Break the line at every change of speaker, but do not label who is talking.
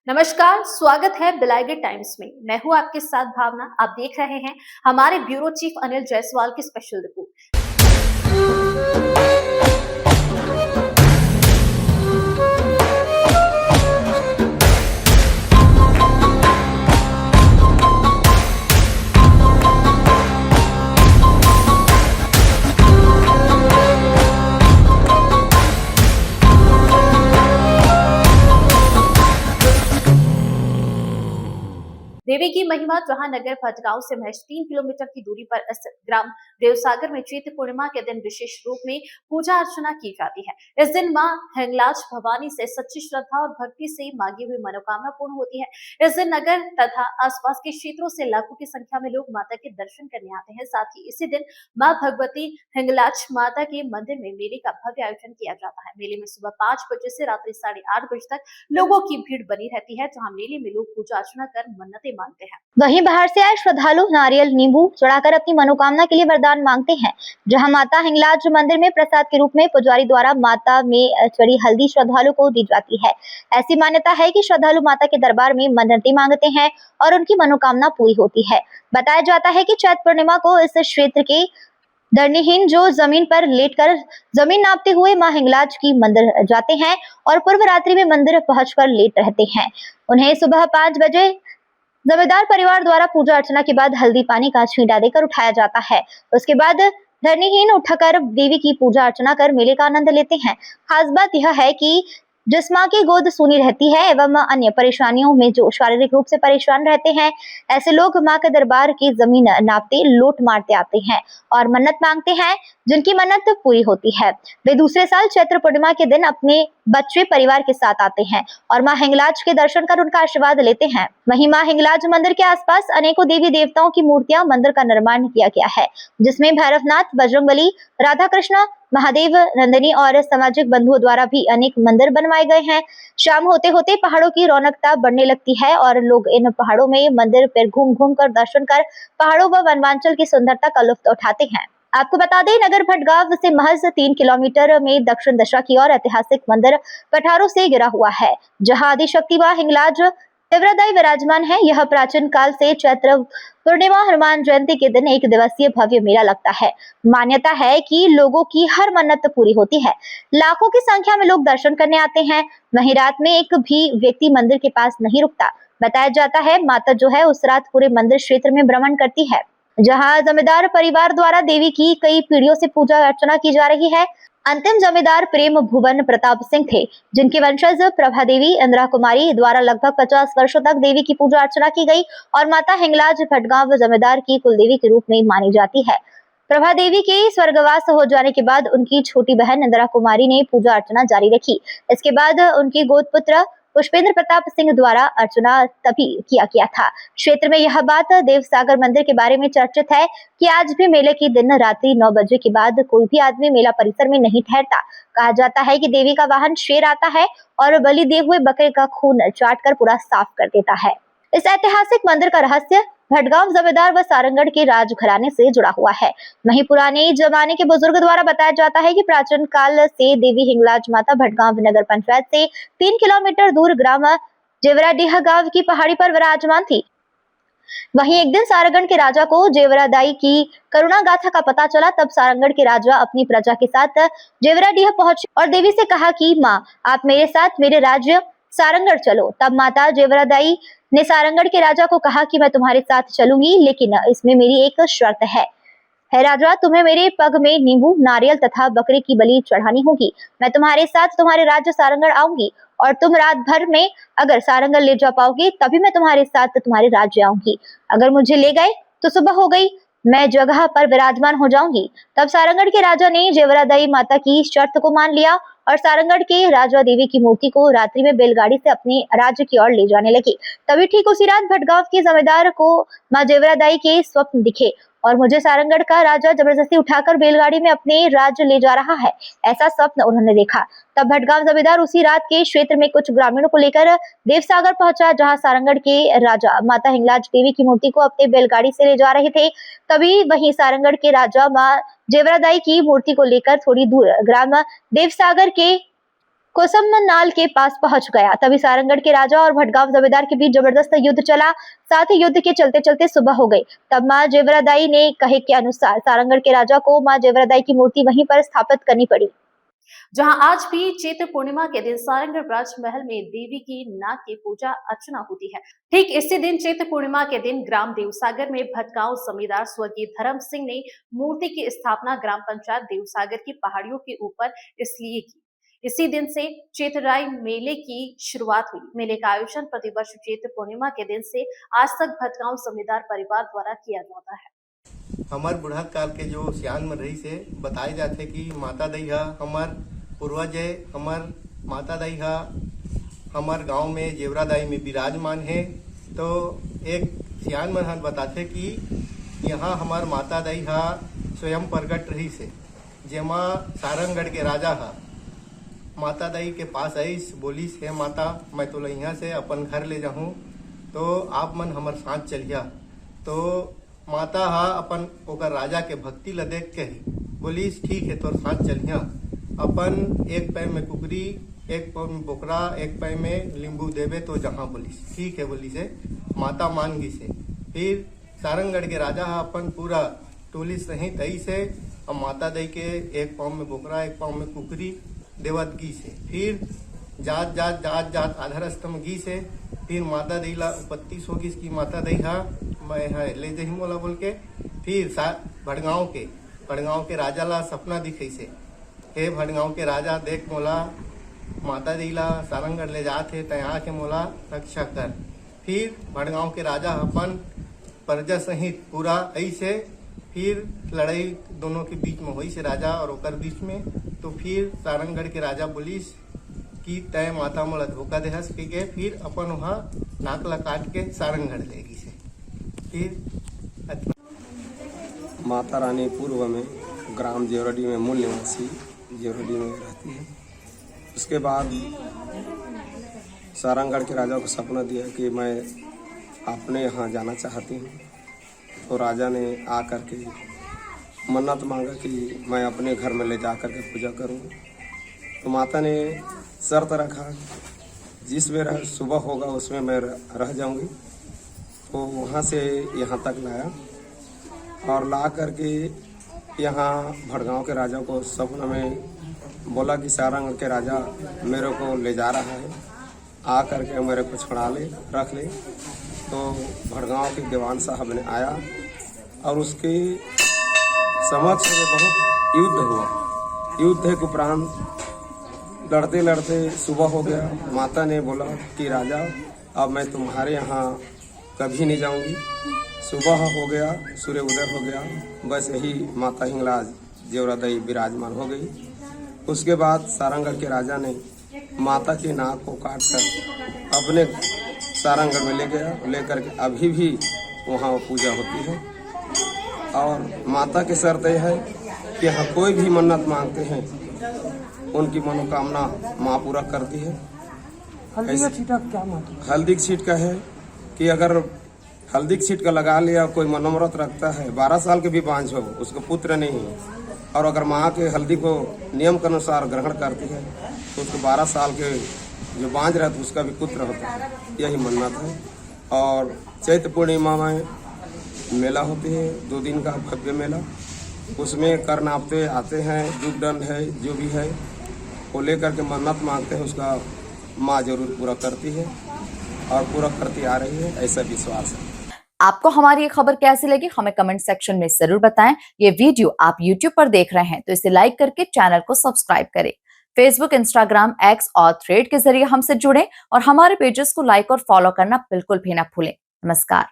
नमस्कार, स्वागत है बिलायगे टाइम्स में। मैं हूं आपके साथ भावना। आप देख रहे हैं हमारे ब्यूरो चीफ अनिल जायसवाल की स्पेशल रिपोर्ट। देवी की महिमा जहां नगर भटगांव से महज 3 किलोमीटर की दूरी पर स्थित ग्राम देवसागर में चैत्र पूर्णिमा के दिन विशेष रूप में पूजा अर्चना की जाती है। इस दिन मां हिंगलाज भवानी से सच्ची श्रद्धा और भक्ति से मांगी हुई मनोकामना पूर्ण होती है। इस दिन नगर तथा आसपास के क्षेत्रों से लाखों की संख्या में लोग माता के दर्शन करने आते हैं। साथ ही इसी दिन मां भगवती हिंगलाज माता के मंदिर में मेले का भव्य आयोजन किया जाता है। मेले में सुबह 5 बजे से रात्रि 8:30 बजे तक लोगों की भीड़ बनी रहती है, जहाँ मेले में लोग पूजा अर्चना कर मन्नतें मांगते हैं।
वहीं बाहर से आए श्रद्धालु नारियल नींबू चढ़ाकर अपनी मनोकामना के लिए वरदान मांगते हैं। जहां माता हिंगलाज मंदिर में प्रसाद के रूप में पुजारी द्वारा माता में चढ़ी हल्दी श्रद्धालु को दी जाती है। ऐसी मान्यता है कि श्रद्धालु माता के दरबार में मन्नतें मांगते हैं और उनकी मनोकामना पूरी होती है। बताया जाता है कि चैत्र पूर्णिमा को इस क्षेत्र के धरणीहीन जो जमीन पर लेटकर जमीन नापते हुए मां हिंगलाज की मंदिर जाते हैं और पूर्व रात्रि में मंदिर पहुंचकर लेट रहते हैं। उन्हें सुबह 5 बजे जमींदार परिवार द्वारा पूजा अर्चना के बाद हल्दी पानी का छींटा देकर उठाया जाता है। उसके बाद धरणीहीन उठाकर देवी की पूजा अर्चना कर मेले का आनंद लेते हैं। खास बात यह है कि जिस माँ की गोद सूनी रहती है एवं अन्य परेशानियों में जो शारीरिक रूप से परेशान रहते हैं, ऐसे लोग माँ के दरबार की जमीन नापते लोट मारते आते हैं और मन्नत मांगते हैं, जिनकी मन्नत पूरी होती है। वे दूसरे साल चैत्र पूर्णिमा के दिन अपने बच्चे परिवार के साथ आते हैं और माँ हिंगलाज के दर्शन कर उनका आशीर्वाद लेते हैं। वहीं माँ हिंगलाज मंदिर के आसपास अनेकों देवी देवताओं की मूर्तियां मंदिर का निर्माण किया गया है, जिसमें भैरवनाथ, बजरंगबली, राधा कृष्ण, महादेव, नंदिनी और सामाजिक बंधुओं द्वारा भी अनेक मंदिर बनवाए गए हैं। शाम होते होते पहाड़ों की रौनकता बढ़ने लगती है और लोग इन पहाड़ों में मंदिर पर घूम घूम कर दर्शन कर पहाड़ों व वनांचल की सुंदरता का लुत्फ उठाते हैं। आपको बता दें, नगर भटगांव से महज 3 किलोमीटर में दक्षिण दिशा की ओर ऐतिहासिक मंदिर पठारों से घिरा हुआ है, जहां आदिशक्ति मां हिंगलाज तीव्रदायी विराजमान है। यह प्राचीन काल से चैत्र पूर्णिमा हनुमान जयंती के दिन एक दिवसीय भव्य मेला लगता है। मान्यता है कि लोगों की हर मन्नत पूरी होती है। लाखों की संख्या में लोग दर्शन करने आते हैं। वहीं रात में एक भी व्यक्ति मंदिर के पास नहीं रुकता। बताया जाता है माता जो है उस रात पूरे मंदिर क्षेत्र में भ्रमण करती है, जहां जमींदार परिवार द्वारा देवी की कई पीढ़ियों से पूजा अर्चना की जा रही है। अंतिम जमींदार प्रेम भुवन प्रताप सिंह थे, जिनके वंशज प्रभा देवी, इंदिरा कुमारी द्वारा लगभग 50 वर्षों तक देवी की पूजा अर्चना की गई और माता हिंगलाज भटगांव जमींदार की कुलदेवी के रूप में मानी जाती है। प्रभा देवी के स्वर्गवास हो जाने के बाद उनकी छोटी बहन इंदिरा कुमारी ने पूजा अर्चना जारी रखी। इसके बाद उनके गोदपुत्र पुष्पेंद्र प्रताप सिंह द्वारा अर्चना तभी किया गया था। क्षेत्र में यह बात देवसागर मंदिर के बारे में चर्चित है कि आज भी मेले के दिन रात्रि 9 बजे के बाद कोई भी आदमी मेला परिसर में नहीं ठहरता। कहा जाता है कि देवी का वाहन शेर आता है और बलि दिए हुए बकरे का खून चाट कर पूरा साफ कर देता है। इस ऐतिहासिक मंदिर का रहस्य भटगांव जमींदार व सारंगढ़ के राजघराने से जुड़ा हुआ है। वहीं पुराने जमाने के बुजुर्ग द्वारा बताया जाता है कि प्राचीन काल से देवी हिंगलाज माता भटगांव नगर पंचायत से 3 किलोमीटर दूर ग्राम जेवराडीह गांव की पहाड़ी पर विराजमान थी। वहीं एक दिन सारंगढ़ के राजा को जेवरादाई की करुणा गाथा का पता चला। तब सारंगढ़ के राजा अपनी प्रजा के साथ जेवराडीह पहुंचे और देवी से कहा कि माँ, आप मेरे साथ मेरे राज्य सारंगढ़ चलो। तब माता जेवरादाई ने सारंगढ़ के राजा को कहा कि मैं तुम्हारे साथ चलूंगी, लेकिन इसमें मेरी एक शर्त है राजा, तुम्हें मेरे पग में नींबू, नारियल तथा बकरे की बलि चढ़ानी होगी। मैं तुम्हारे साथ तुम्हारे राज्य सारंगढ़ आऊंगी और तुम रात भर में अगर सारंगढ़ ले जा पाओगे तभी मैं तुम्हारे साथ तुम्हारे राज्य आऊंगी। अगर मुझे ले गए तो सुबह हो गई, मैं जगह पर विराजमान हो जाऊंगी। तब सारंगढ़ के राजा ने जेवरादाई माता की शर्त को मान लिया और सारंगढ़ के राजा देवी की मूर्ति को रात्रि में बैलगाड़ी से अपने राज्य की ओर ले जाने लगे। तभी ठीक उसी रात भटगांव के जमींदार को मां जेवरादाई के स्वप्न दिखे और मुझे सारंगढ़ का राजा जबरदस्ती उठाकर बैलगाड़ी में अपने राज्य ले जा रहा है, ऐसा स्वप्न उन्होंने देखा। तब भटगांव जमींदार उसी रात के क्षेत्र में कुछ ग्रामीणों को लेकर देवसागर पहुंचा, जहां सारंगढ़ के राजा माता हिंगलाज देवी की मूर्ति को अपने बैलगाड़ी से ले जा रहे थे। तभी वहीं सारंगढ़ के राजा मां जेवरादाई की मूर्ति को लेकर थोड़ी दूर ग्राम देवसागर के कोसमनाल के पास पहुंच गया। तभी सारंगगढ़ के राजा और भटगांव जमींदार के बीच जबरदस्त युद्ध चला। साथ ही युद्ध के चलते चलते सुबह हो गई। तब मां जेवरादाई ने कहे के अनुसार सारंगगढ़ के राजा को मां जेवरादाई की मूर्ति वहीं पर स्थापित करनी पड़ी।
जहां आज भी चैत्र पूर्णिमा के दिन सारंगगढ़ राजमहल में देवी की नाग की पूजा अर्चना होती है। ठीक इसी दिन चैत्र पूर्णिमा के दिन ग्राम देवसागर में भटगांव जमींदार स्वर्गीय धर्म सिंह ने मूर्ति की स्थापना ग्राम पंचायत देवसागर की पहाड़ियों के ऊपर इसलिए की। इसी दिन से चैत्रराय मेले की शुरुआत हुई। मेले का आयोजन प्रतिवर्ष चैत्र पूर्णिमा के दिन से आज तक भटगांव जमींदार परिवार द्वारा किया जाता है।
हमार बुढ़ा काल के जो सियान में रही से बताए जाते कि माता दई हा हमार पूर्वज है, हमार माता दई हा हमार गांव में जेवरादाई में विराजमान है। तो एक सियान में बताते कि यहाँ हमार माता दई हा स्वयं प्रगट रही से, जेमा सारंगगढ़ के राजा हा माता दई के पास आईस बोलीस है माता मैं तो यहाँ से अपन घर ले जाऊँ तो आप मन हमार साथ चलिया। तो माता हा अपन ओकर राजा के भक्ति ल देख के ही बोलीस ठीक है तोर साथ चलिया। अपन एक पैर में कुकरी, एक पैर में बोकरा, एक पैर में लींबू देवे तो जहाँ बोलीस ठीक है बोली से माता मान गई से। फिर सारंगगढ़ के राजा हा अपन पूरा टोली सहित आई से और माता दई के एक पाँव में बोकरा एक पाँव में कुकरी देवत गी से। फिर जात जात जात जात आधा रास्ता में गी से। फिर माता दई ला उपत्ति सो गई की माता दई हा मैं ले दही मोला बोल के। फिर भटगांव के राजा ला सपना दिखई से हे भटगांव के राजा देख मोला माता दी ला सारंगगढ़ ले जाते तैयार के मोला रक्षा कर। फिर भटगांव के राजा अपन प्रजा सहित पूरा ऐसे फिर लड़ाई दोनों के बीच में हुई से राजा और ओकर बीच में। तो फिर सारंगगढ़ के राजा बोलीस कि तय माता मोला धोखा देहस के फिर अपन वहाँ नाक ला काट के सारंगगढ़ लेगी से। फिर
माता रानी पूर्व में ग्राम जेवराडी में मूल निवासी जेवराडी में रहती है। उसके बाद सारंगगढ़ के राजा को सपना दिया कि मैं अपने यहाँ जाना चाहती हूँ। तो राजा ने आ कर के मन्नत मांगा कि मैं अपने घर में ले जा कर के पूजा करूँ। तो माता ने शर्त रखा जिस मेरा सुबह होगा उसमें मैं रह जाऊँगी। तो वहाँ से यहाँ तक लाया और ला करके यहाँ भटगांव के राजा को सपना में बोला कि सारंगगढ़ के राजा मेरे को ले जा रहा है, आ करके मेरे को छुड़ा ले रख ले। तो भटगांव के दीवान साहब ने आया और उसके समक्ष में बहुत युद्ध हुआ। युद्ध के उपरांत लड़ते लड़ते सुबह हो गया। माता ने बोला कि राजा अब मैं तुम्हारे यहाँ कभी नहीं जाऊँगी। सुबह हो गया, सूर्य उदय हो गया, बस यही माता हिंगलाज जेवरादाई विराजमान हो गई। उसके बाद सारंगगढ़ के राजा ने माता की नाक को काट कर अपने सारंगगढ़ में ले गया। लेकर के अभी भी वहाँ पूजा होती है और माता की शर्त यह है कि यहाँ कोई भी मन्नत मांगते हैं उनकी मनोकामना माँ पूरा करती है।
हल्दी का छींटा क्या मतलब?
हल्दी की छींट का है कि अगर हल्दी की छींट का लगा लिया कोई मनोमरत रखता है 12 साल के भी बांझ हो उसको पुत्र नहीं है और अगर माँ के हल्दी को नियम के अनुसार ग्रहण करती है तो उसको 12 साल के जो बांझ रहता है उसका भी पुत्र होता है। यही मन्नत है। और चैत्र पूर्णिमा में मेला होती है 2 दिन का भव्य मेला। उसमें कर नापते आते हैं, दुख दंड है जो भी है वो लेकर के मन्नत मांगते हैं, उसका माँ जरूर पूरा करती है और पूरा करती आ रही है, ऐसा विश्वास है।
आपको हमारी ये खबर कैसी लगी हमें कमेंट सेक्शन में जरूर बताएं। ये वीडियो आप YouTube पर देख रहे हैं तो इसे लाइक करके चैनल को सब्सक्राइब करें। फेसबुक, इंस्टाग्राम, एक्स और थ्रेड के जरिए हमसे जुड़ें और हमारे पेजेस को लाइक और फॉलो करना बिल्कुल भी ना भूलें। नमस्कार।